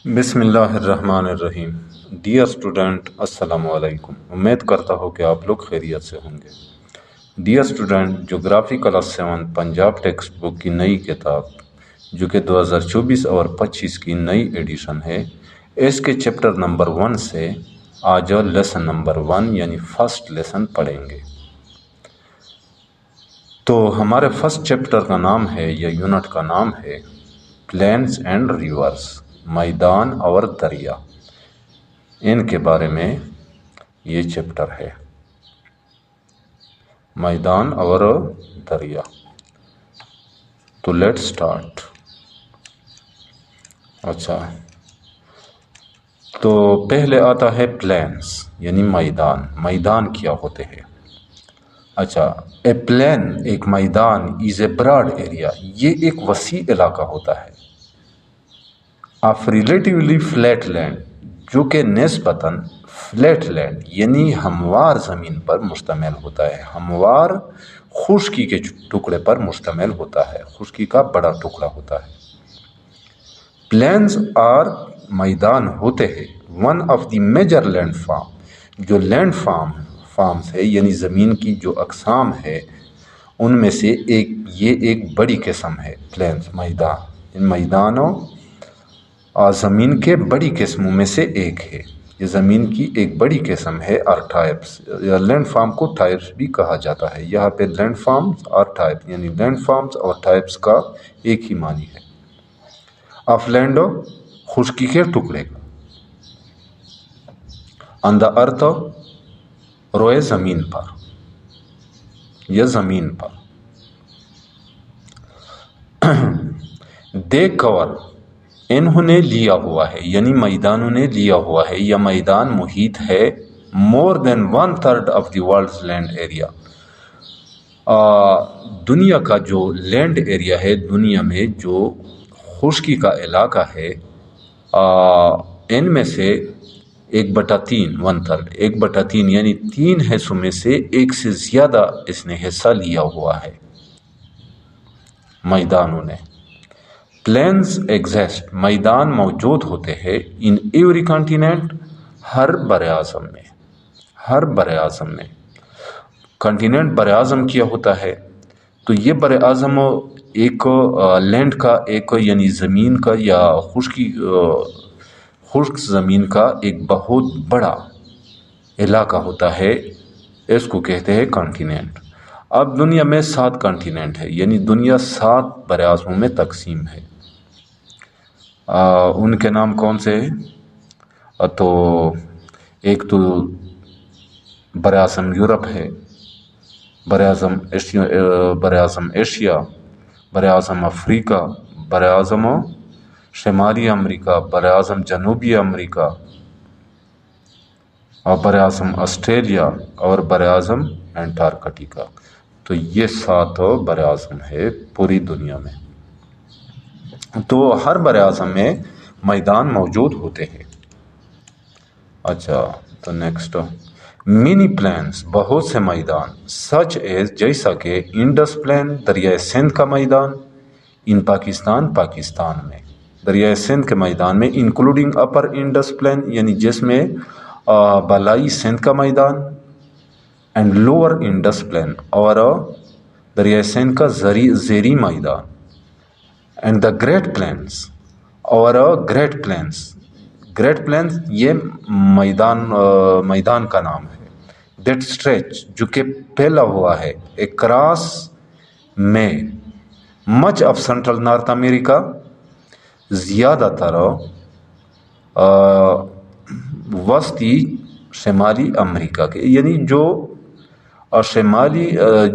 بسم اللہ الرحمن الرحیم۔ ڈیئر اسٹوڈنٹ، السلام علیکم۔ امید کرتا ہوں کہ آپ لوگ خیریت سے ہوں گے۔ ڈیئر اسٹوڈنٹ، جغرافی کلاس 7 پنجاب ٹیکسٹ بک کی نئی کتاب جو کہ 2024 اور 25 کی نئی ایڈیشن ہے، اس کے چیپٹر نمبر 1 سے آج لیسن نمبر 1 یعنی فرسٹ لیسن پڑھیں گے۔ تو ہمارے فرسٹ چیپٹر کا نام ہے یا یونٹ کا نام ہے پلینز اینڈ ریورس، میدان اور دریا۔ ان کے بارے میں یہ چیپٹر ہے، میدان اور دریا۔ تو لیٹ سٹارٹ۔ اچھا، تو پہلے آتا ہے پلینز یعنی میدان۔ میدان کیا ہوتے ہیں؟ اچھا، اے پلین ایک میدان از اے براڈ ایریا، یہ ایک وسیع علاقہ ہوتا ہے۔ آف ریلیٹیولی فلیٹ لینڈ، جو کہ نسبتاً فلیٹ لینڈ یعنی ہموار زمین پر مشتمل ہوتا ہے۔ ہموار خشکی کے ٹکڑے پر مشتمل ہوتا ہے، خشکی کا بڑا ٹکڑا ہوتا ہے۔ پلینز آر میدان ہوتے ہیں one of the major landform, جو لینڈ فارمز ہے یعنی زمین کی جو اقسام ہے ان میں سے یہ ایک بڑی قسم ہے۔ پلینز میدان، ان میدانوں زمین کے بڑی قسموں میں سے ایک ہے۔ یہ زمین کی ایک بڑی قسم ہے۔ اور ٹائپس، لینڈ فارم کو ٹائپس بھی کہا جاتا ہے۔ یہاں پہ لینڈ فارمز اور ٹائپ یعنی لینڈ فارمز اور ٹائپس کا ایک ہی معنی ہے۔ آف لینڈو، خشکی کے ٹکڑے کا۔ آن دا ارتھ، روئے زمین پر یا زمین پر۔ دے کور، انہوں نے لیا ہوا ہے یعنی میدانوں نے لیا ہوا ہے یا میدان محیط ہے more than 1/3 of the world's land area, دنیا کا جو لینڈ ایریا ہے، دنیا میں جو خشکی کا علاقہ ہے، ان میں سے 1/3 1/3 یعنی 3 حصوں میں سے ایک سے زیادہ اس نے حصہ لیا ہوا ہے میدانوں نے۔ پلینز ایگزسٹ، میدان موجود ہوتے ہیں ان ایوری کانٹیننٹ، ہر براعظم میں، ہر براعظم میں۔ کانٹیننٹ براعظم کیا ہوتا ہے؟ تو یہ براعظم ایک لینڈ کا ایک یعنی زمین کا یا خشک زمین کا ایک بہت بڑا علاقہ ہوتا ہے، اس کو کہتے ہیں کانٹیننٹ۔ اب دنیا میں 7 کانٹیننٹ ہے یعنی دنیا 7 براعظموں میں تقسیم ہے۔ ان کے نام کون سے ہیں؟ تو ایک تو براعظم یورپ ہے، براعظم ایشیا، براعظم افریقہ، براعظم شمالی امریکہ، براعظم جنوبی امریکہ، اور براعظم آسٹریلیا اور براعظم انٹارکٹیکا۔ تو یہ 7 براعظم ہے پوری دنیا میں۔ تو ہر براعظم میں میدان موجود ہوتے ہیں۔ اچھا، تو نیکسٹ، مینی پلینز، بہت سے میدان، سچ ایز، جیسا کہ انڈس پلین، دریائے سندھ کا میدان، ان پاکستان میں، دریائے سندھ کے میدان میں، انکلوڈنگ اپر انڈس پلین یعنی جس میں بالائی سندھ کا میدان، اینڈ لوور انڈس پلین، اور دریائے سندھ کا زیریں میدان، اینڈ دا گریٹ پلینز، اور گریٹ پلینز یہ میدان کا نام ہے۔ دیٹ اسٹریچ، جو کہ پھیلا ہوا ہے، اکراس میں مچ آف سینٹرل نارتھ امریکہ، زیادہ تر وسطی شمالی امریکہ کے، یعنی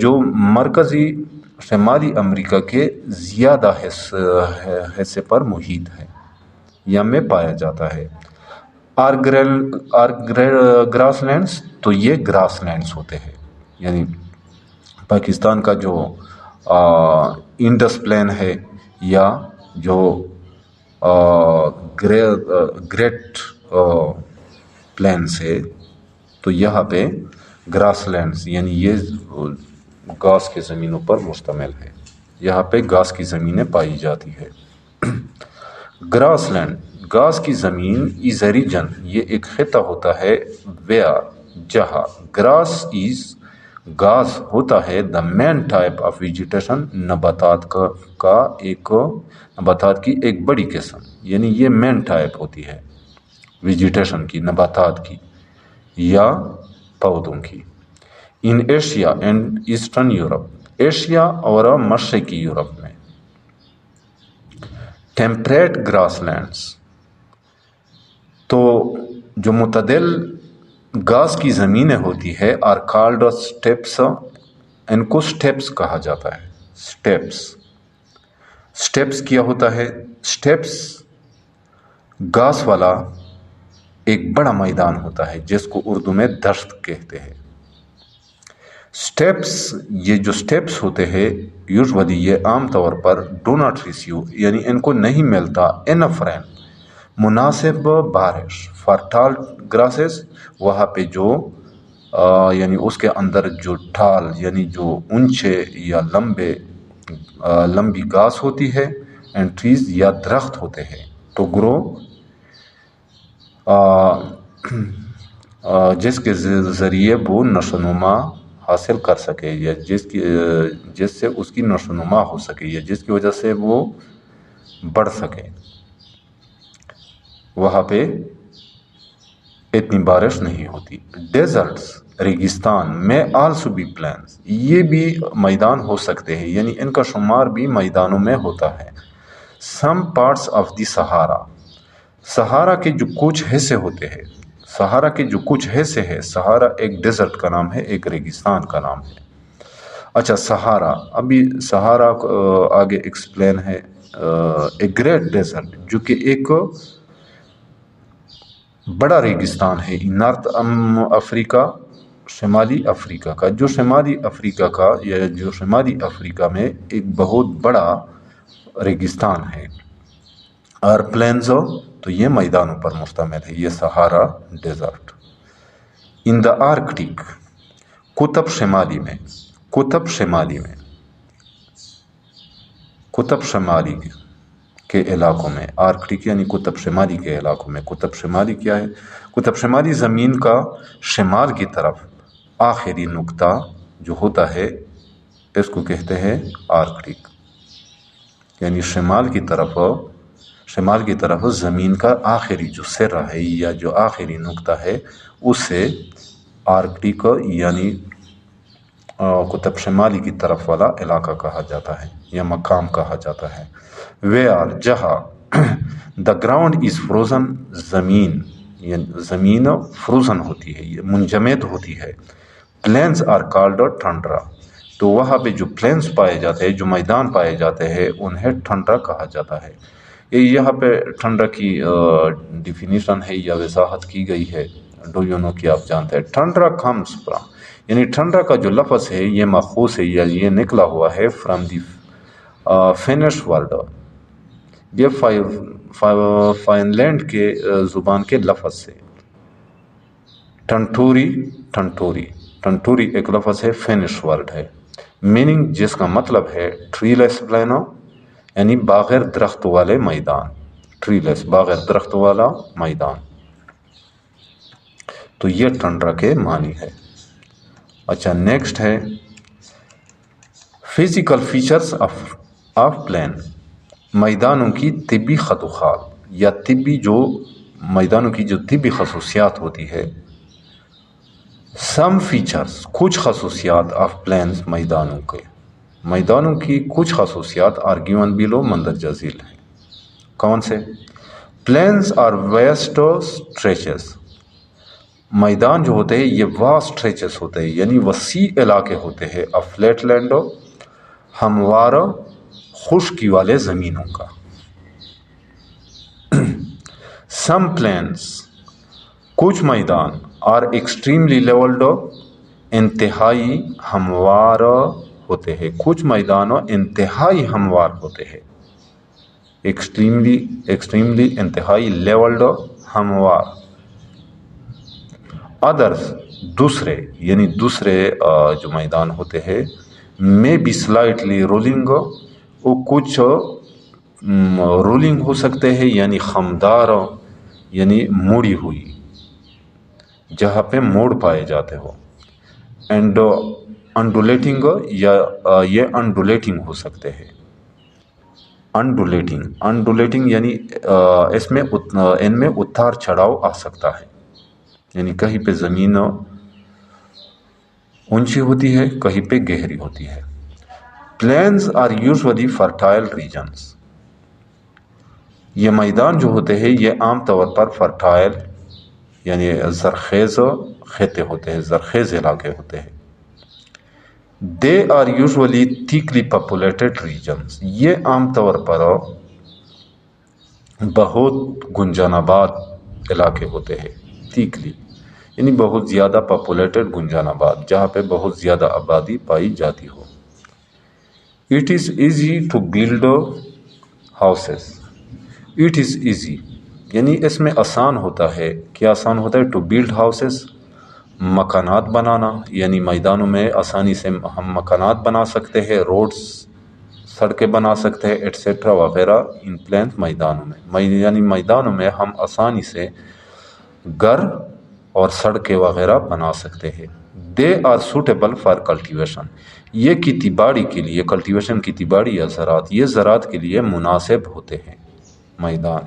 جو مرکزی شمالی امریکہ کے زیادہ حصے پر محیط ہے یا میں پایا جاتا ہے۔ اور گراس لینڈز، تو یہ گراس لینڈز ہوتے ہیں یعنی پاکستان کا جو انڈس پلین ہے یا جو گریٹ پلینز ہے، تو یہاں پہ گراس لینڈز یعنی یہ گھاس کی زمینوں پر مشتمل ہے، یہاں پہ گھاس کی زمینیں پائی جاتی ہے۔ گراس لینڈ، گاز کی زمین از اے ریجن، یہ ایک خطہ ہوتا ہے، ویئر جہاں گراس از گاز ہوتا ہے دا مین ٹائپ آف ویجیٹیشن، نباتات کی ایک بڑی قسم، یعنی یہ مین ٹائپ ہوتی ہے ویجیٹیشن کی، نباتات کی یا پودوں کی۔ In Asia and eastern Europe, Asia اور مشرقی یورپ میں۔ ٹیمپریٹ گراس لینڈس، تو جو معتدل گاز کی زمینیں ہوتی ہے آر کالڈ اسٹیپس، ان کو اسٹیپس کہا جاتا ہے۔ اسٹیپس کیا ہوتا ہے؟ اسٹیپس گاس والا ایک بڑا میدان ہوتا ہے جس کو اردو میں دشت کہتے ہیں۔ یہ جو اسٹیپس ہوتے ہیں یوزولی یہ عام طور پر ڈو ناٹ ریسیو، یعنی ان کو نہیں ملتا انف رین، مناسب بارش، فار ٹال گراسز، وہاں پہ جو یعنی اس کے اندر جو ٹال یعنی جو اونچے یا لمبی گھاس ہوتی ہے، اینڈ ٹریز یا درخت ہوتے ہیں، ٹو گرو، جس کے ذریعے وہ نشو و نما حاصل کر سکے، یا جس سے اس کی نشو و نما ہو سکے، یا جس کی وجہ سے وہ بڑھ سکے۔ وہاں پہ اتنی بارش نہیں ہوتی۔ ڈیزرٹس، ریگستان میں آلسو بی پلینس، یہ بھی میدان ہو سکتے ہیں، یعنی ان کا شمار بھی میدانوں میں ہوتا ہے۔ سم پارٹس آف دی سہارا، سہارا کے جو کچھ حصے ہوتے ہیں، سہارا ایک ڈیزرٹ کا نام ہے، ایک ریگستان کا نام ہے۔ اچھا، سہارا، ابھی سہارا آگے ایکسپلین ہے، ایک گریٹ ڈیزرٹ جو کہ ایک بڑا ریگستان ہے، نارتھ افریقہ، شمالی افریقہ کا، جو شمالی افریقہ میں ایک بہت بڑا ریگستان ہے۔ اور پلینزو، تو یہ میدانوں پر مشتمل ہے، یہ سہارا ڈیزرٹ۔ ان دا آرکٹک، قطب شمالی کے علاقوں میں، آرکٹک یعنی قطب شمالی کے علاقوں میں۔ قطب شمالی کیا ہے؟ قطب شمالی زمین کا شمال کی طرف آخری نقطہ جو ہوتا ہے اس کو کہتے ہیں آرکٹک، یعنی شمال کی طرف زمین کا آخری جو سرہ ہے یا جو آخری نقطہ ہے اسے آرکٹک یعنی قطب شمالی کی طرف والا علاقہ کہا جاتا ہے یا مقام کہا جاتا ہے۔ ویئر جہاں دا گراؤنڈ از فروزن، زمین فروزن ہوتی ہے، یہ منجمد ہوتی ہے۔ پلینز آر کالڈ ٹنڈرا، تو وہاں پہ جو پلینز پائے جاتے ہیں، جو میدان پائے جاتے ہیں، انہیں ٹنڈرا کہا جاتا ہے۔ یہاں پہ ٹنڈرا کی ڈیفینیشن ہے یا وضاحت کی گئی ہے، ڈو یو نو کہ آپ جانتے ہیں؟ ٹنڈرا کمز فرام، یعنی ٹنڈرا کا جو لفظ ہے یہ ماخوذ ہے یا یہ نکلا ہوا ہے فرام دی فینش ورڈ، یہ فائن لینڈ کے زبان کے لفظ سے۔ ٹنٹوری ایک لفظ ہے، فینش ورڈ ہے، میننگ جس کا مطلب ہے ٹری لیس پلینو، یعنی بغیر درخت والے میدان، ٹری لیس بغیر درخت والا میدان، تو یہ ٹنڈرا کے معنی ہے۔ اچھا، نیکسٹ ہے فزیکل فیچرز آف پلین، میدانوں کی طبی خط و خال یا میدانوں کی جو طبی خصوصیات ہوتی ہے۔ سم فیچرز، کچھ خصوصیات آف پلینز، میدانوں کی کچھ خصوصیات آر گیون بیلو، مندرجہ ذیل ہے۔ کون سے؟ پلینز آر ویسٹ اسٹریچز، میدان جو ہوتے ہیں یہ واسٹ اسٹریچز ہوتے ہیں، یعنی وسیع علاقے ہوتے ہیں، فلیٹ لینڈ، ہموار خشکی والے زمینوں کا۔ سم پلینز، کچھ میدان، آر ایکسٹریملی لیولڈ، انتہائی ہموار ہوتے ہیں، کچھ میدان انتہائی ہموار ہوتے ہیں، ایکسٹریملی انتہائی، لیولڈ ہموار۔ ادرس، دوسرے جو میدان ہوتے ہیں، میں بی سلائٹلی رولنگ، وہ کچھ رولنگ ہو سکتے ہیں یعنی خمدار یعنی موڑی ہوئی، جہاں پہ موڑ پائے جاتے ہو. اینڈ انڈولیٹنگ یا یہ انڈولیٹنگ ہو سکتے ہیں. انڈولیٹنگ یعنی اس میں ان میں اتار چڑھاؤ آ سکتا ہے، یعنی کہیں پہ زمین اونچی ہوتی ہے، کہیں پہ گہری ہوتی ہے. Plains are usually fertile regions. یہ میدان جو ہوتے ہیں یہ عام طور پر فرٹائل یعنی زرخیز خطے ہوتے ہیں، زرخیز علاقے ہوتے ہیں. They are usually thickly populated regions. یہ عام طور پر بہت گنجان آباد علاقے ہوتے ہیں. تھیکلی یعنی بہت زیادہ پاپولیٹڈ، گنجان آباد، جہاں پہ بہت زیادہ آبادی پائی جاتی ہو. It is easy to build houses. It is easy یعنی اس میں آسان ہوتا ہے. کیا آسان ہوتا ہے؟ ٹو بلڈ ہاؤسز، مکانات بنانا، یعنی میدانوں میں آسانی سے ہم مکانات بنا سکتے ہیں، روڈز سڑکیں بنا سکتے ہیں ایٹسیٹرا وغیرہ. ان پلین میدانوں میں یعنی میدانوں میں ہم آسانی سے گھر اور سڑکیں وغیرہ بنا سکتے ہیں. They are suitable for cultivation. یہ کھیتی باڑی کے لیے، کلٹیویشن کھیتی باڑی یا زراعت، یہ زراعت کے لیے مناسب ہوتے ہیں میدان.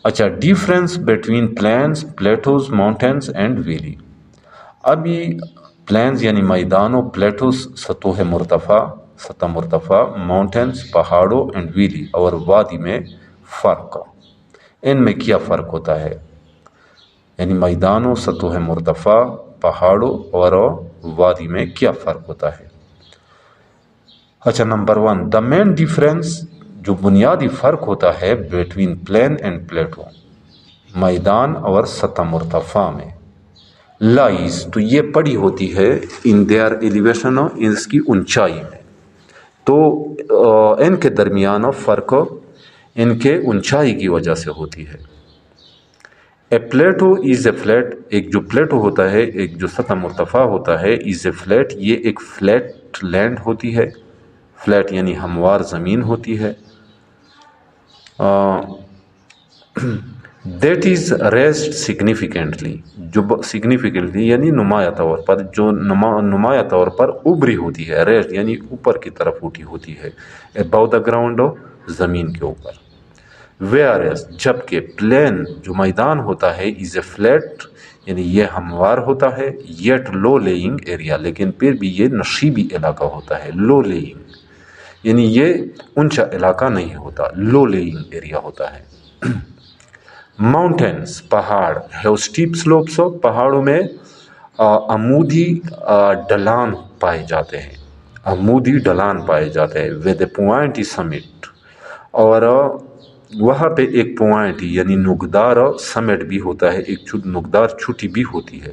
اچھا، difference between planes, Plato's, mountains and valley. ابھی پلینز یعنی میدانوں، پلیٹوز سطح مرتفع، ماؤنٹینز پہاڑوں، اینڈ ویلی اور وادی میں فرق. ان میں کیا فرق ہوتا ہے؟ یعنی میدانوں، سطح مرتفع، پہاڑوں اور وادی میں کیا فرق ہوتا ہے؟ اچھا، نمبر 1، دا مین ڈیفرنس، جو بنیادی فرق ہوتا ہے بٹوین پلین اینڈ پلیٹو، میدان اور سطح مرتفع میں، لائز، تو یہ پڑی ہوتی ہے ان دیئر ایلیویشن، اس کی اونچائی میں. تو ان کے درمیان فرق ان کے اونچائی کی وجہ سے ہوتی ہے. اے پلیٹو از اے فلیٹ، ایک جو پلیٹو ہوتا ہے، ایک جو سطح مرتفع ہوتا ہے، از اے فلیٹ، یہ ایک فلیٹ لینڈ ہوتی ہے. فلیٹ یعنی ہموار زمین ہوتی ہے. دیٹ از ریزڈ سگنیفیکنٹلی، جو سگنیفیکنٹلی یعنی نمایاں طور پر، جو نمایاں طور پر ابھری ہوتی ہے. ریزڈ یعنی اوپر کی طرف اٹھی ہوتی ہے، ابو دا گراؤنڈ، زمین کے اوپر. ویئرز، جبکہ پلین جو میدان ہوتا ہے، از اے فلیٹ یعنی یہ ہموار ہوتا ہے، یٹ لو لیئنگ ایریا، لیکن پھر بھی یہ نشیبی علاقہ ہوتا ہے. لو لیئنگ یعنی یہ اونچا علاقہ نہیں ہوتا، لو لیئنگ ایریا ہوتا ہے. ماؤنٹینز، پہاڑ، ہیو اسٹیپ سلوپس، پہاڑوں میں عمودی ڈھلان پائے جاتے ہیں، عمودی ڈھلان پائے جاتے ہیں. ود اے پوائنٹی سمٹ، اور وہاں پہ ایک پوائنٹ یعنی نقدار سمٹ بھی ہوتا ہے، ایک نقدار چھٹی بھی ہوتی ہے،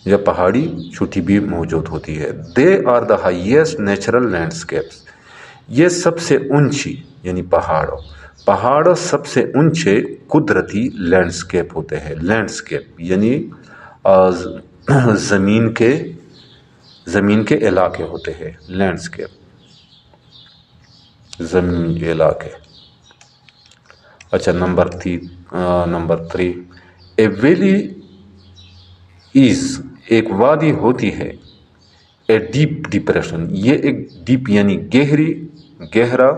یا پہاڑی چھٹی بھی موجود ہوتی ہے. They are the highest natural landscapes. یہ سب سے اونچی یعنی پہاڑ سب سے اونچے قدرتی لینڈسکیپ ہوتے ہیں. لینڈسکیپ یعنی زمین کے علاقے ہوتے ہیں. لینڈسکیپ زمین کے علاقے. اچھا، نمبر 3، اے ویلی از، ایک وادی ہوتی ہے. اے ڈیپ ڈپریشن، یہ ایک ڈیپ یعنی گہرا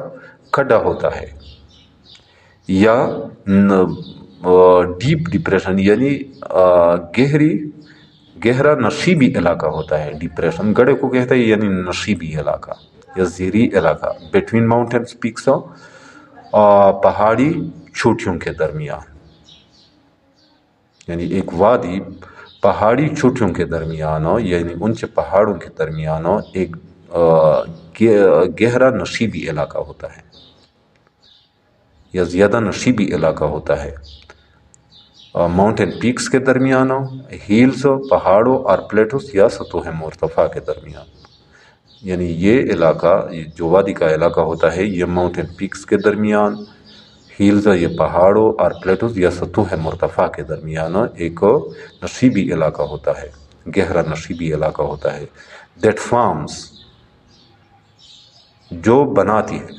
کھڈا ہوتا ہے، یا ڈیپ ڈپریشن یعنی گہرا نشیبی علاقہ ہوتا ہے. ڈپریشن گڑھے کو کہتا ہے، یعنی نشیبی علاقہ یا زیریں علاقہ. بٹوین ماؤنٹینز، پیکس، پہاڑی چوٹیوں کے درمیان، یعنی ایک وادی پہاڑی چوٹیوں کے درمیان، یعنی اونچے پہاڑوں کے درمیان ایک گہرا نشیبی علاقہ ہوتا ہے، یا زیادہ نشیبی علاقہ ہوتا ہے. ماؤنٹین پیکس کے درمیان، ہیلز، پہاڑوں، اور پلیٹوس یا سطح مرتفع کے درمیان. یعنی یہ علاقہ، جو وادی کا علاقہ ہوتا ہے، یہ ماؤنٹین پیکس کے درمیان، ہیلز یہ پہاڑوں، اور پلیٹوز یا سطح مرتفع کے درمیان ایک نشیبی علاقہ ہوتا ہے، گہرا نشیبی علاقہ ہوتا ہے. دیٹ فارمز، جو بناتی ہے.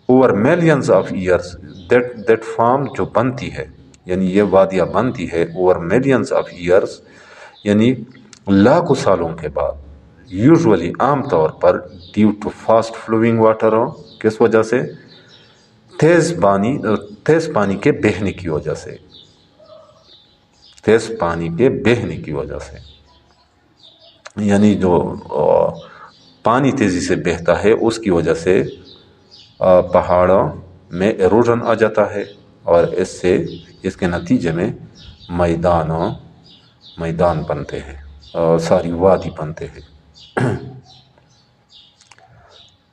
Over millions of years that form جو بنتی ہے، یعنی یہ وادیاں بنتی ہے اوور ملینز آف ایئرس، یعنی لاکھوں سالوں کے بعد. یوزولی عام طور پر due to fast flowing water, کس وجہ سے؟ تیز پانی کے بہنے کی وجہ سے، تیز پانی کے بہنے کی وجہ سے، یعنی جو پانی تیزی سے بہتا ہے اس کی وجہ سے پہاڑوں میں ایروژن آ جاتا ہے، اور اس کے نتیجے میں میدان بنتے ہیں، ساری وادی بنتے ہیں.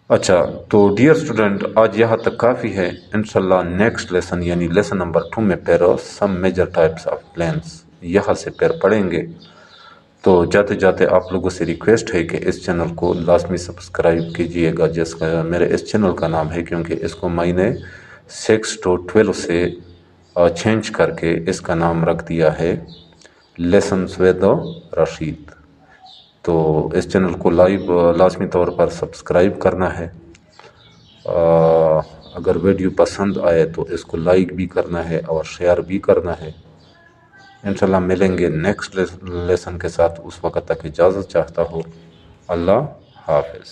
اچھا، تو ڈیئر اسٹوڈنٹ، آج یہاں تک کافی ہے. انشاءاللہ نیکسٹ لیسن یعنی لیسن نمبر 2 میں پھر some major types of plains یہاں سے پھر پڑھیں گے. تو جاتے جاتے آپ لوگوں سے ریکویسٹ ہے کہ اس چینل کو لازمی سبسکرائب کیجئے گا، جس کا میرے اس چینل کا نام ہے، کیونکہ اس کو میں نے 6 to 12 سے چینج کر کے اس کا نام رکھ دیا ہے لیسنز ود رشید. تو اس چینل کو لازمی طور پر سبسکرائب کرنا ہے. اگر ویڈیو پسند آئے تو اس کو لائک بھی کرنا ہے اور شیئر بھی کرنا ہے. انشاءاللہ ملیں گے نیکسٹ لیسن کے ساتھ. اس وقت تک اجازت چاہتا ہوں. اللہ حافظ.